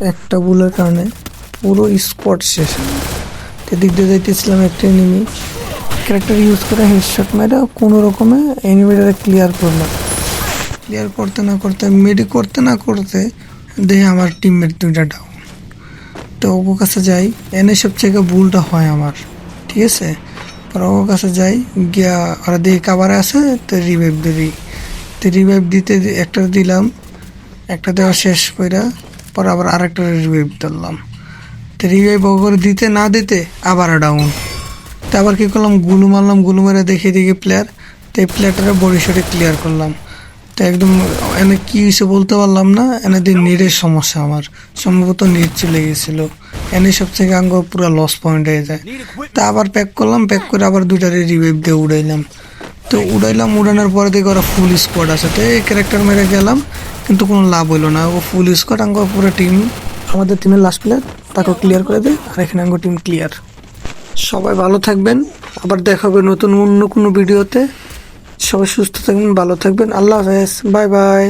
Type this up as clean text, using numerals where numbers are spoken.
একটা ভুলের কারণে পুরো স্পট শেষ। এদিক দিয়ে যাইতেছিলাম, একটা এনিমি ক্যারেক্টার ইউজ করে হেডশট মেরে কোনো রকমে এনিমিটারে ক্লিয়ার করলাম। ক্লিয়ার করতে না করতে মেডি করতে না করতে দেখে আমার টিমমেট দুইটা ডাউন। তো ওর কাছে যাই, এনে সবথেকে ভুলটা হয় আমার, ঠিক আছে। পর ওর কাছে যাই, গিয়া ওরা দিয়ে কাবারে আছে, তো রিভাইভ দিই। তো রিভাইভ দিতে একটা দিলাম, একটা দেওয়া শেষ কইরা পর আবার আরেকটা রিভাইভ দিলাম। তো রিভাইভ করে দিতে না দিতে আবার ডাউন। তো আবার কী করলাম, গুলু মারলাম, গুলু মেরে দেখে দিকে প্লেয়ার, তো এই প্লেয়ারটারে বডি শটে ক্লিয়ার করলাম। তো একদম এনে কী হয়েছে বলতে পারলাম না, এনে দিয়ে নেটের সমস্যা, আমার সম্ভবত নেট চলে গেছিলো। এনে সব থেকে আঙ্গ পুরো লস পয়েন্ট হয়ে যায়। তা আবার প্যাক করলাম, প্যাক করে আবার দুইটারে রিভাইভ দিয়ে উড়াইলাম। তো উড়ানোর পরে দেখে ওরা ফুল স্কোয়াড আছে। তো এই ক্যারেক্টার মেরে গেলাম, কিন্তু কোনো লাভ হইলো না। ও ফুল স্কোয়াড, আঙ্গ পুরো টিম, আমাদের টিমের লাস্ট প্লেয়ার তাকে ক্লিয়ার করে দেয়, আর এখানে আঙ্গ টিম ক্লিয়ার। সবাই ভালো থাকবেন, আবার দেখা হবে নতুন অন্য কোনো ভিডিওতে। সবাই সুস্থ থাকবেন, ভালো থাকবেন, আল্লাহ হাফেজ, বাই বাই।